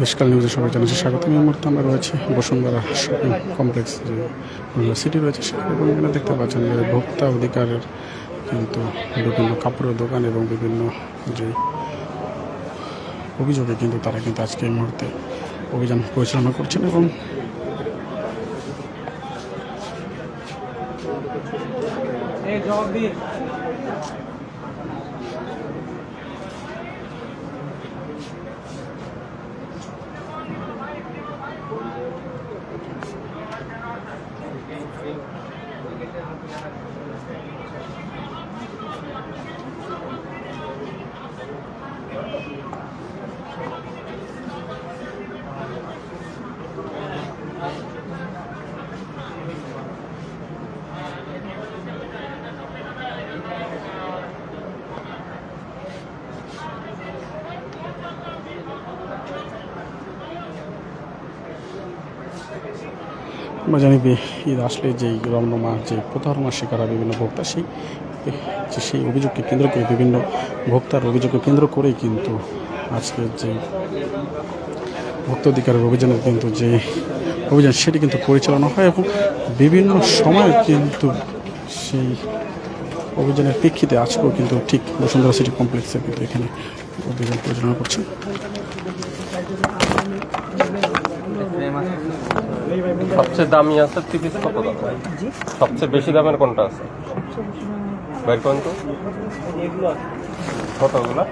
বেশকাল নিউজে সবাই জানাচ্ছে স্বাগত। এই মুহূর্তে আমরা রয়েছে বসুন্ধরা শপিং কমপ্লেক্স যে সিটি রয়েছে এবং এখানে দেখতে পাচ্ছেন যে ভোক্তা অধিকারের কিন্তু বিভিন্ন কাপড়ের দোকান এবং বিভিন্ন যে অভিযোগে কিন্তু তারা কিন্তু আজকে এই মুহূর্তে অভিযান পরিচালনা করছেন এবং আমরা জানি ঈদ আসলে যেই রমরমা যে প্রতারণার শিকার বিভিন্ন ভোক্তা সেই অভিযোগকে কেন্দ্র করে বিভিন্ন ভোক্তার অভিযোগকে কেন্দ্র করেই কিন্তু আজকের যে ভোক্তা অধিকারের অভিযানের কিন্তু যে অভিযান সেটি কিন্তু পরিচালনা হয় এবং বিভিন্ন সময় কিন্তু সেই অভিযানের প্রেক্ষিতে আজকেও কিন্তু ঠিক বসুন্ধরা সিটি কমপ্লেক্সে কিন্তু এখানে অভিযান পরিচালনা করছে। সবচেয়ে দামি আছে 3 পিস কত দাম? সবচেয়ে বেশি দামের কোনটা আছে বের করুন তো। কতগুলো?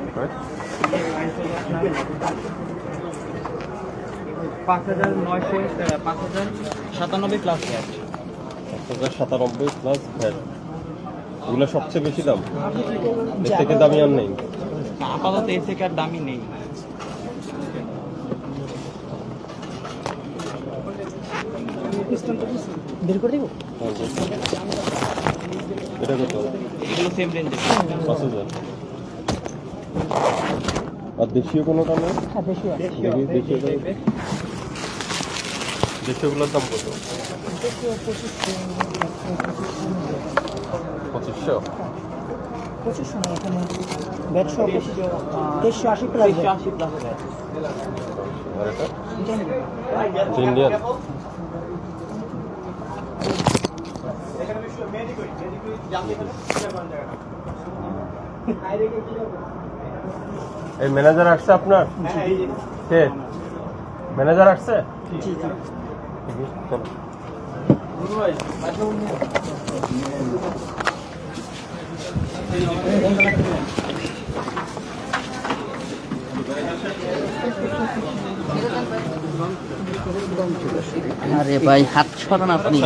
5,997 প্লাস ভ্যাট। 5,097 plus VAT. এগুলো সবচেয়ে বেশি দাম, এর থেকে দামি আর নেই আপাতত, এর থেকে আর দামি নেই। বের করে দিব এটা কত? এগুলো সেম রেঞ্জে 5,000। আর দেশীয় কোনোটা নেই? হ্যাঁ, দেশীয় আছে। দেশীয়গুলোর দাম কত? 2500। 2500 না, এখানে ব্যাট সহ 2380 প্লাস 380 প্লাস ভ্যাট। আর এটা ইন্ডিয়ান। এই ম্যানেজার আসছে আপনার? কে ম্যানেজার আসছে? জি জি। আরে ভাই হাত সরান আপনি।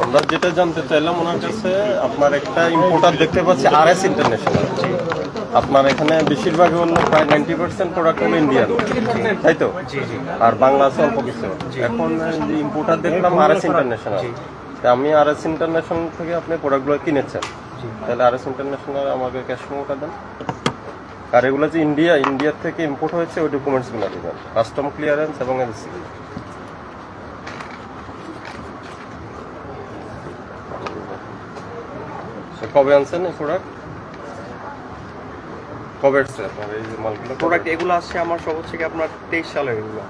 আমরা যেটা জানতে চাইলাম ওনার কাছে, আপনার একটা ইম্পোর্টার দেখতে পাচ্ছি RS ইন্টারন্যাশনাল। আপনার এখানে বেশিরভাগ হলো প্রায় 90% প্রোডাক্ট হলো ইন্ডিয়ান, তাই তো? আর বাংলা আছে অল্প কিছু। এখন যে ইম্পোর্টার দেখলাম RS ইন্টারন্যাশনাল, আমি RS ইন্টারন্যাশনাল থেকে আপনি প্রোডাক্টগুলো কিনেছেন, তাহলে RS ইন্টারন্যাশনাল আমাকে ক্যাশ মেমোটা দেন। আর এগুলো যে ইন্ডিয়ার থেকে ইম্পোর্ট হয়েছে ওই ডকুমেন্টসগুলো দেবেন, কাস্টম ক্লিয়ারেন্স এবং এলসি। কবে আনছেন এই প্রোডাক্ট? কবে আসছে আপনার এই মালগুলো? প্রোডাক্ট এগুলো আসছে আমার সব হচ্ছে কি আপনার 23 সালের। এগুলো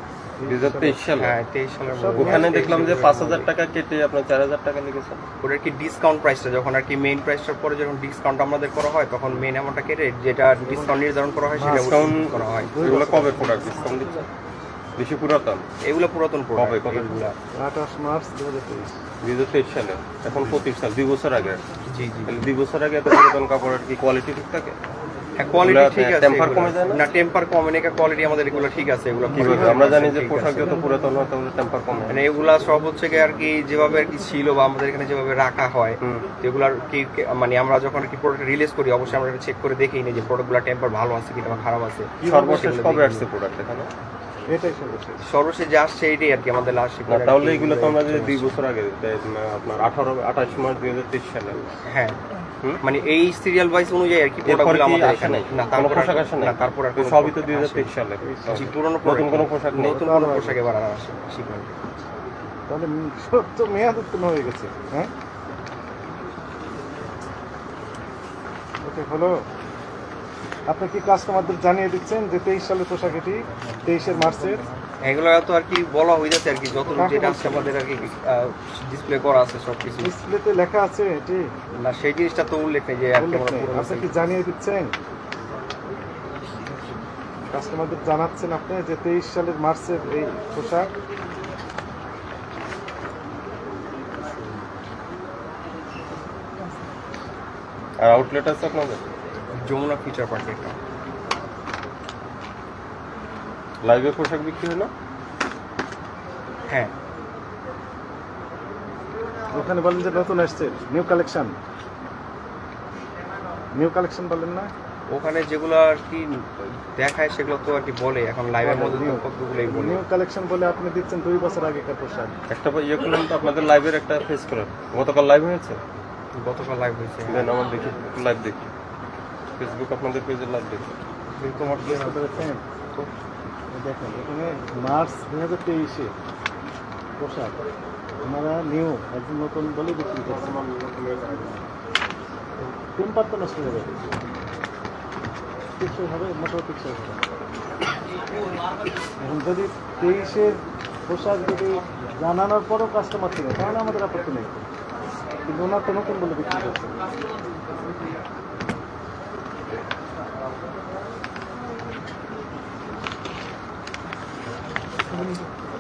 2023 সালে? হ্যাঁ, 23 সালের। ওখানে দেখলাম যে 5,000 টাকা কেটে আপনার 4,000 টাকা লিখেছেন। ওটা কি ডিসকাউন্ট প্রাইসটা, যখন আর কি মেইন প্রাইসটার পরে যখন ডিসকাউন্ট আমাদের করা হয় তখন মেইন অ্যামাউন্টটা কেটে যেটা ডিসকাউন্ট নির্ধারণ করা হয় সেটা ডিসকাউন্ট করা হয়। এগুলো কবে প্রোডাক্ট ডিসকাউন্ট দিচ্ছে? বেশি পুরাতন? এগুলো পুরাতন প্রোডাক্ট। কবে? 28 মার্চ 2023 সালে, এখন 25 সাল, 2 বছর আগে। জি জি। তাহলে 2 বছর আগে এত পুরাতন কাপড়ের কি কোয়ালিটি ঠিক থাকে? কোয়ালিটি ঠিক আছে। টেম্পার কমে যায় না, টেম্পার কমে না, কোয়ালিটি আমাদের এগুলো ঠিক আছে। এগুলো কিভাবে আমরা জানি যে পোশাক যত পুরাতন হয় তত টেম্পার কমে? মানে এগুলা সব হচ্ছে কি আর কি যেভাবে আর কি ছিল বা আমাদের এখানে যেভাবে রাখা হয়, এগুলার কি মানে আমরা যখন আর কি প্রোডাক্ট রিলিজ করি অবশ্যই আমরা চেক করে দেখেই নিই যে প্রোডাক্টগুলো টেম্পার ভালো আছে কিনা বা খারাপ আছে। সর্বশেষ কবে আসছে প্রোডাক্ট এখানে? সর্বশেষ যে আসছে এইটাই আর কি আমাদের লাস্ট। তাহলে এগুলো তো আমরা যদি 2 বছর আগে আপনার 28 মার্চ 2023 সালে। হ্যাঁ, মানে এই সিরিয়াল ওয়াইজ অনুযায়ী আর কি প্রোডাক্টগুলো আমাদের এখানে না। তারপর পোশাক আসে না, তারপর আর সবই তো 2023 সালে। জি, পুরনো নতুন কোনো পোশাক নেই? নতুন কোনো পোশাক এবার আর আসে শিপমেন্ট। তাহলে তো মেয়াদ উত্তীর্ণ হয়ে গেছে। হ্যাঁ, ওকে হলো। আপনি কি কাস্টমারদের জানিয়ে দিচ্ছেন যে 23 সালের পোশাক এটি 23 মার্চের? এগুলো তো আর কি বলা হয়ে যাচ্ছে আর কি, যতটুকু কাকে যেটা বলছেন? আছে আমাদের আর কি ডিসপ্লে করা আছে সব কিছু। ডিসপ্লেতে লেখা আছে এটি? না, সেই জিনিসটা তো উল্লেখ নেই যে আর কি উল্লেখ আমরা নেই। পুরো আপনি কি জানিয়ে দিচ্ছেন, কাস্টমারদের জানাচ্ছেন আপনি যে 23 সালের মার্চের এই পোশাক? আর আউটলেট আছে আপনাদের? যমুনা ফিচার পার্কে একটা। লাইভে পোশাক বিক্রি হয় না? হ্যাঁ, ওখানে বলেন যে নতুন আসছে নিউ কালেকশন, নিউ কালেকশন বলেন না? ওখানে যেগুলো আর কি দেখায় সেগুলো তো আর কি বলে, এখন লাইভের মধ্যে তো কতগুলোই বলে। নিউ কালেকশন বলে আপনি দিচ্ছেন 2 বছর আগেকার পোশাক। একটা ইয়ে করলাম তো আপনাদের লাইভের একটা ফেস করেন। গতকাল লাইভ হয়েছে? গতকাল লাইভ হয়েছে। দেন আমার দেখি, লাইভ দেখি, ফেসবুক আপনাদের পেজে লাইভ দেখি। তোমার কি করেছেন? দেখেন এখানে মার্চ 2023-এ পোশাক ওনারা নিউ একদম নতুন বলে বিক্রি করছেন। টেম্পার তো নষ্ট হয়ে যাবে, টিকসই হবে, মোটর টিকসই হবে। এখন যদি 23-এর পোশাক যদি জানানোর পরও কাস্টমার ছিল তাহলে আমাদের আপত্তি নেই, কিন্তু ওনার তো নতুন বলে বিক্রি করছেন।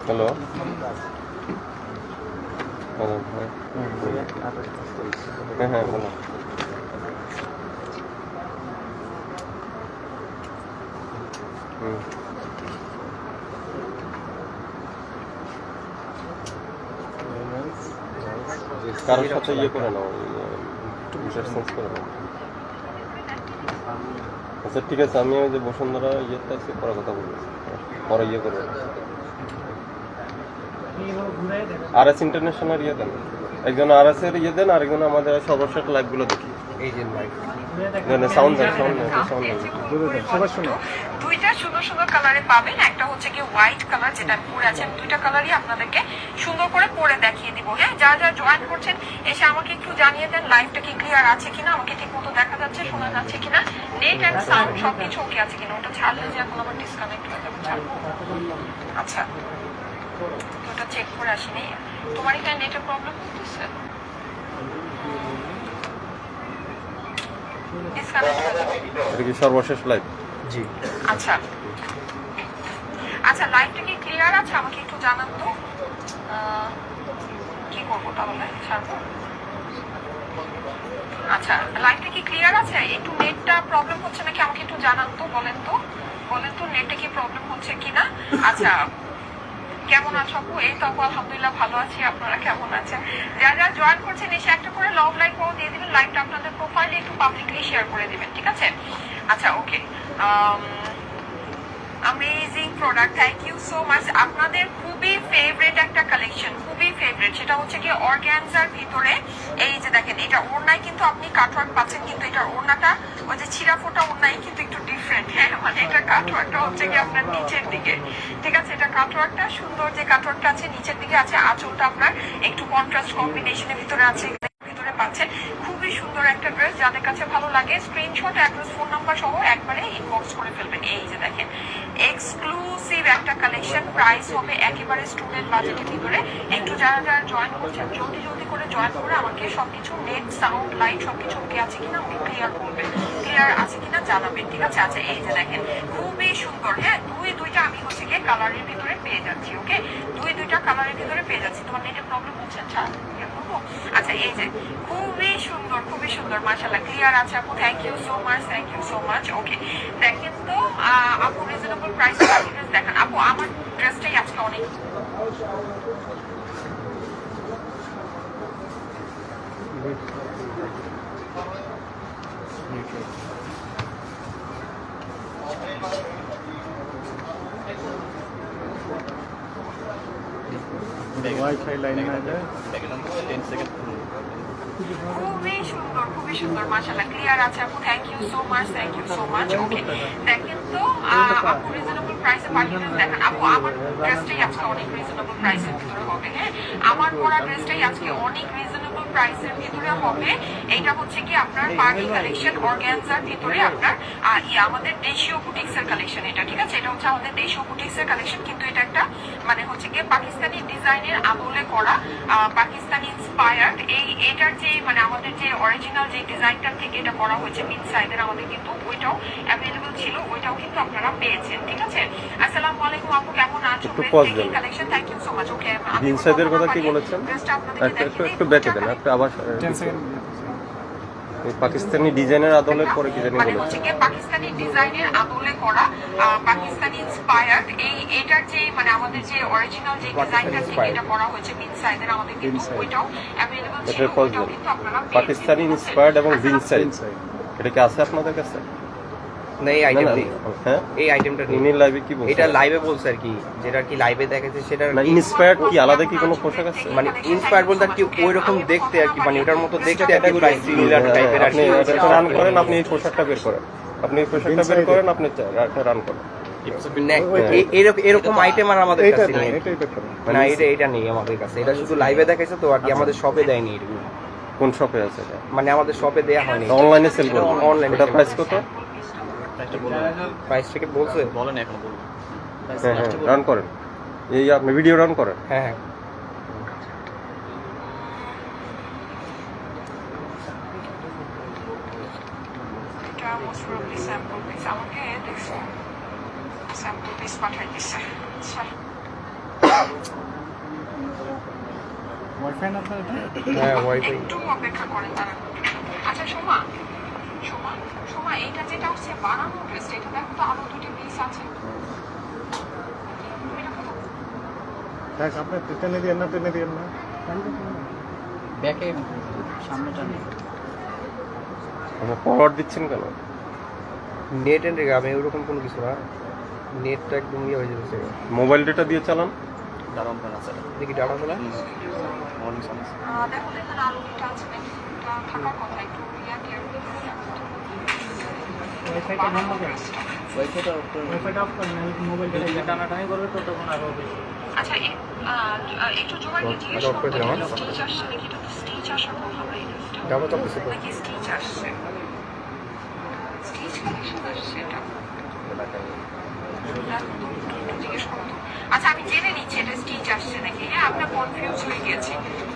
হ্যালো, হ্যালো ভাই। হ্যাঁ হ্যাঁ বলো। কারোর সাথে ইয়ে করে নাও, চেঞ্জ করে নাও। আচ্ছা ঠিক আছে, আমি ওই যে বসুন্ধরা ইয়েতে আছি, পরে কথা বলবো, পরে ইয়ে করবো। RS ইন্টারন্যাশনাল ইয়ে দেন, একজন RS এর ইয়ে দেন, আরেকজন আমাদের সর্বশেষ লাইভগুলো দেখি। এই যে লাইভ সাউন্ড দেন, সাউন্ড দেন, সাউন্ড দেন। সবাই শুনে দুইটা সুন্দর সুন্দর কালারে পাবেন। একটা হচ্ছে কি হোয়াইট কালার, যেটা আমি পরে আছি। দুইটা কালারই আপনাদেরকে সুন্দর করে পরে দেখিয়ে দিব। হ্যাঁ, যারা যারা জয়েন করছেন এসে আমাকে একটু জানিয়ে দেন লাইভটা কি ক্লিয়ার আছে কিনা, আমাকে ঠিক মতো দেখা যাচ্ছে, শোনা যাচ্ছে কিনা, নেট এন্ড সাউন্ড সবকিছু ওকে আছে কিনা। ওটা ছাড়লে যে এখন আবার ডিসকানেক্ট হয়ে যাবে, ছাড়বো। আচ্ছা, ওটা চেক করে আসিনি। তোমার এখানে নেটের প্রবলেম হচ্ছে? ডিসকানেক্ট হয়ে যাবে। এটা কি সর্বশেষ লাইভ? জি। আচ্ছা আচ্ছা, লাইভটা কি ক্লিয়ার আছে? আমাকে একটু জানান তো। কি করবো তাহলে, ছাড়বো? আচ্ছা, লাইভটা কি ক্লিয়ার আছে? একটু নেটটা প্রবলেম হচ্ছে নাকি আমাকে একটু জানান তো, বলেন তো, বলেন তো নেটে কি প্রবলেম হচ্ছে কিনা। আচ্ছা, কেমন আছো আপু? এই তো আপু আলহামদুলিল্লাহ ভালো আছি, আপনারা কেমন আছেন? যারা যারা জয়েন করছেন এসে একটা করে লাভ লাইক দিয়ে দিবেন, লাইভটা আপনাদের প্রোফাইলে একটু পাবলিকলি শেয়ার করে দিবেন, ঠিক আছে? আচ্ছা okay, amazing product, thank you so much. আপনাদের খুবই ফেভারিট একটা কালেকশন, খুবই ফেভারিট, সেটা হচ্ছে কি অর্গানজার ভিতরে। এই যে দেখেন, এটা ওড়নায় কিন্তু আপনি কাটওয়ার্ক পাচ্ছেন, কিন্তু এটা ওড়নাটা ওই যে ছিঁড়া ফোটা ওড়নায় কিন্তু একটু ডিফারেন্ট। হ্যাঁ, মানে এটা কাটওয়ার্কটা হচ্ছে কি আপনার নিচের দিকে, ঠিক আছে? এটা কাটওয়ার্কটা সুন্দর, যে কাটওয়ার্কটা আছে নিচের দিকে আছে, আঁচলটা আপনার একটু কন্ট্রাস্ট কম্বিনেশনের ভিতরে আছে, ভিতরে পাচ্ছেন। খুবই সুন্দর একটা ড্রেস, যাদের কাছে ভালো লাগে স্ক্রিনশট, অ্যাড্রেস, ফোন নাম্বার সহ একবারে ইনবক্স করে ফেলবেন। এই যে দেখেন, এক্সক্লুসিভ একটা কালেকশন, প্রাইস হবে একেবারে স্টুডেন্ট বাজেটের ভিতরে। একটু যারা যারা জয়েন করছেন জলদি জলদি করে জয়েন করে আমাকে সবকিছু নেট, সাউন্ড, লাইট সবকিছু ওকে আছে কিনা আমাকে ক্লিয়ার করবেন, ক্লিয়ার আছে কিনা জানাবেন, ঠিক আছে? আচ্ছা, এই যে দেখেন খুবই সুন্দর। হ্যাঁ, দুইটা আমি হচ্ছে গিয়ে কালারের ভিতরে পেয়ে যাচ্ছি। ওকে, দুইটা কালারের ভিতরে পেয়ে যাচ্ছি। তোমার নেটের প্রবলেম হচ্ছে? আচ্ছা, এই যে খুবই সুন্দর, খুবই সুন্দর, মাশাআল্লাহ ক্লিয়ার আছে আপু, thank you so much, thank you so much. Okay, দেখেন তো আপু রিজনেবল প্রাইস দেখেন আপু, আমার ড্রেসটাই আজকে অনেক ওয়াইফাই লাইন না যায়। খুবই সুন্দর মাশাআল্লাহ ক্লিয়ার আছে আপু thank you so much okay দেখেন তো আপু রিজনেবল প্রাইসে পাঠিয়ে দেখেন আপু আমার ড্রেসটাই আজকে অনেক রিজনেবল প্রাইসের ভিতরে হবে হ্যাঁ আমার পরা ড্রেসটাই আজকে অনেক রিজনেবল প্রাইসের ভিতরে হবে এইটা হচ্ছে কি আপনার পার্টি কালেকশন অর্গানজার ভিতরে আপনার আমাদের দেশীয় বুটিক্সের কালেকশন এটা ঠিক আছে এটা হচ্ছে আমাদের দেশীয় বুটিক্সের কালেকশন কিন্তু এটা একটা মানে হচ্ছে কি পাকিস্তানি ডিজাইনের আমলে করা পাকিস্তানি ইন্সপায়ার্ড এটার যে মানে আমাদের যে অরিজিনাল যে ডিজাইনটা থেকে এটা করা হয়েছে মিড সাইডের আমাদের কিন্তু ওইটাও অ্যাভেলেবল ছিল ওইটাও কিন্তু আপনারা পেয়েছেন ঠিক আছে আসসালামু আলাইকুম আপু কেমন আছো collection thank you so much okay ইনসাইডের কথা কি বলেছেন একটু ব্যাকে দেন একটু আবার পাকিস্তানি ডিজাইনের আদলের পরে কি জানি মানে বলেছেন হচ্ছে কি পাকিস্তানি ডিজাইনের আমলে করা পাকিস্তানি ইন্সপায়ার্ড এটার যে মানে আমাদের যে অরিজিনাল যে ডিজাইনটা থেকে এটা করা হয়েছে মিড সাইডের আমাদের কিন্তু ওইটাও অ্যাভেলেবল ছিল ওইটাও কিন্তু আপনারা পাকিস্তানি ইন্সপায়ার্ড এবং ইনসাইড এটা কি আছে আপনাদের কাছে না এই আইটেম নেই হ্যাঁ এই আইটেমটা নেই ইনি লাইভে কি বলছেন এটা লাইভে বলছে আর কি যেটা আর কি লাইভে দেখাচ্ছে সেটা না ইন্সপায়ার্ড কি আলাদা কি কোনো পোশাক আছে মানে ইন্সপায়ার বলতে আর কি ওই রকম দেখতে আর কি মানে ওটার মতো দেখতে আর কি প্রায় সিমিলার টাইপের আর আপনি কি এটা রান করেন আপনি এই পোশাকটা বের করেন আপনি এই পোশাকটা বের করেন আপনি একটা রান করেন এরকম আইটেম আর আমাদের এটা কাছে না নেই এটাই বেটার না এটা নেই আমাদের কাছে এটা শুধু লাইভে দেখাইছে তো আর কি আমাদের শপে দেয়নি এগুলো কোন শপে আছে এটা মানে আমাদের শপে দেয়া হয়নি অনলাইনে সেল করুন অনলাইনে এটা প্রাইস কত প্রাইস থেকে বলছে হ্যাঁ হ্যাঁ রান করেন এই আপনি ভিডিও রান করেন হ্যাঁ হ্যাঁ এটা মোস্ট প্রবাবলি স্যাম্পল পিস আমাকে দেখছো স্যাম্পল পিস পাঠিয়ে দিচ্ছে আচ্ছা হ্যাঁ ওয়াইফাই একটু অপেক্ষা করেন তারা আচ্ছা সোমা এইটা যেটা হচ্ছে বানানো ড্রেস এটা দেখো তো আরো দুটো পিস আছে দেখ আপনি টেনে দিয়েন না ব্যাকে সামনেটা নেই আপনি ফরওয়ার্ড দিচ্ছেন কেন নেট এন্ড আমি ওরকম কোনো কিছু না নেটটা একদম ইয়ে হয়ে যাচ্ছে মোবাইল ডেটা দিয়ে চালান দেখি ডাটা চলে দেখো আরো দুটো আছে নাকি এটা থাকার কথা একটু ওয়াইফাইটা বন্ধ করে ওয়াইফাইটা অফ করে না মোবাইলটা টানাটানি করবে তো তখন আরো বেশি আচ্ছা একটু জোগাড় নিয়ে জিজ্ঞেস করতে স্টিচ আসছে নাকি এটা স্টিচ আসার কথা বলে ডাটা তো কিছু নাকি স্টিচ আসছে স্টিচ কালেকশন আসছে এটা জিজ্ঞেস করো তো আচ্ছা আমি জেনে নিচ্ছি এটা স্টিচ আসছে নাকি হ্যাঁ আপনার কনফিউজ হয়ে গেছে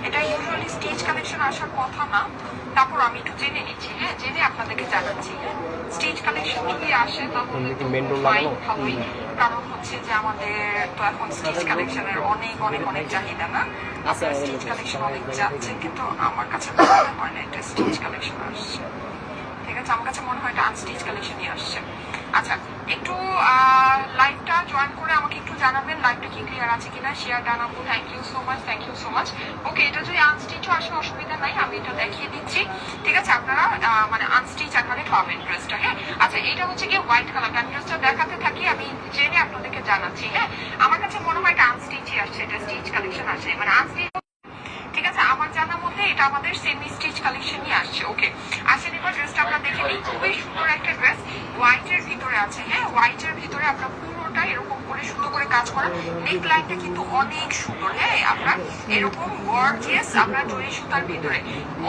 এটা ইউজুয়ালি স্টিচ কালেকশন আসার কথা না তারপর আমি একটু জেনে নিচ্ছি হ্যাঁ জেনে আপনাদেরকে জানাচ্ছি হ্যাঁ স্টিচ কালেকশন যদি আসে তাহলে তো ফাইন ভালোই কারণ হচ্ছে যে আমাদের তো এখন স্টিচ কালেকশনের অনেক চাহিদা না আপনার স্টিচ কালেকশন অনেক যাচ্ছে কিন্তু আমার কাছে মনে হয় না এটা স্টিচ কালেকশন আসছে ঠিক আছে আমার কাছে মনে হয় এটা আনস্টিচ কালেকশনই আসছে আচ্ছা একটু লাইভটা জয়েন করে আমাকে একটু জানাবেন লাইভটা কি ক্লিয়ার আছে কিনা শেয়ার জানাবো thank you so much okay এটা যদি আনস্টিচও আসে অসুবিধা নাই আমি এটা দেখিয়ে দিচ্ছি ঠিক আছে আপনারা মানে আনস্টিচ আকারে পাবেন ড্রেসটা হ্যাঁ আচ্ছা এটা হচ্ছে কি হোয়াইট কালার আমি ড্রেসটা দেখাতে থাকি আমি জেনে আপনাদেরকে জানাচ্ছি হ্যাঁ আমার কাছে মনে হয় এটা আনস্টিচই আসছে এটা স্টিচ কালেকশন আসে মানে আনস্টিচ ঠিক আছে আমার জানা মতে এটা আমাদের সেমি স্টিচ কালেকশনই আসছে ওকে আসেন এবার ড্রেসটা আমরা দেখে নিই খুবই সুন্দর একটা ড্রেস হোয়াইটের ভিতরে আছে হ্যাঁ হোয়াইটের ভিতরে আপনার পুরোটা এরকম করে সুন্দর করে কাজ করা নেক লাইনটা কিন্তু অনেক সুন্দর হ্যাঁ আপনার এরকম গর্জিয়াস আপনার জরি সুতার ভিতরে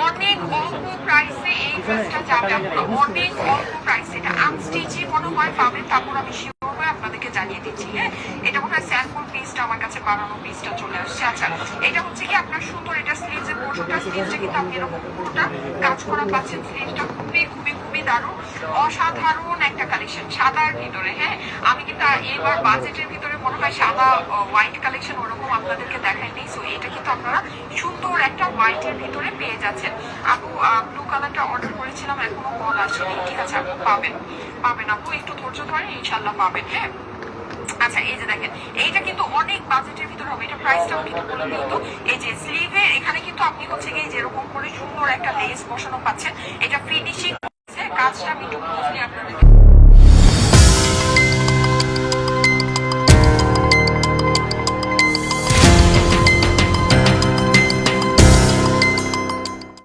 অনেক অল্প প্রাইসে এই ড্রেসটা যাবে আপনারা অনেক অল্প প্রাইসে এটা আনস্টিচই মনে হয় পাবেন তারপর আমি শিওর হয়ে আপনাদেরকে জানিয়ে দিচ্ছি হ্যাঁ এটা মনে হয় স্যাম্পল পিসটা আমার কাছে বানানো পিসটা চলে আসছে আচ্ছা এটা হচ্ছে কি আপনার সুন্দর এটা স্লিভসের পোর্শনটা স্লিভসে কিন্তু আপনি এরকম পুরোটা কাজ করা পাচ্ছেন স্লিভসটা খুবই দারুণ অসাধারণ একটা কালেকশন সাদার ভিতরে হ্যাঁ আমি কিন্তু এবার বাজেটের ভিতরে মনে হয় সাদা হোয়াইট কালেকশন ওরকম আপনাদেরকে দেখাইনি সো এটা কিন্তু আপনারা সুন্দর একটা হোয়াইটের ভিতরে পেয়ে যাচ্ছেন আপু ব্লু কালারটা অর্ডার করেছিলাম এখনো কল আসেনি ঠিক আছে আপু পাবেন আপু একটু ধৈর্য ধরে ইনশাল্লাহ পাবেন হ্যাঁ আচ্ছা এই যে দেখেন এইটা কিন্তু অনেক বাজেটের ভিতরে হবে এটা প্রাইসটাও কিন্তু বলে দিই তো এই যে স্লিভে এখানে কিন্তু আপনি হচ্ছে কি যেরকম করে সুন্দর একটা লেস বসানো পাচ্ছেন এটা ফিনিশিং কাজটা আমি একটু ক্লোজলি আপনাদেরকে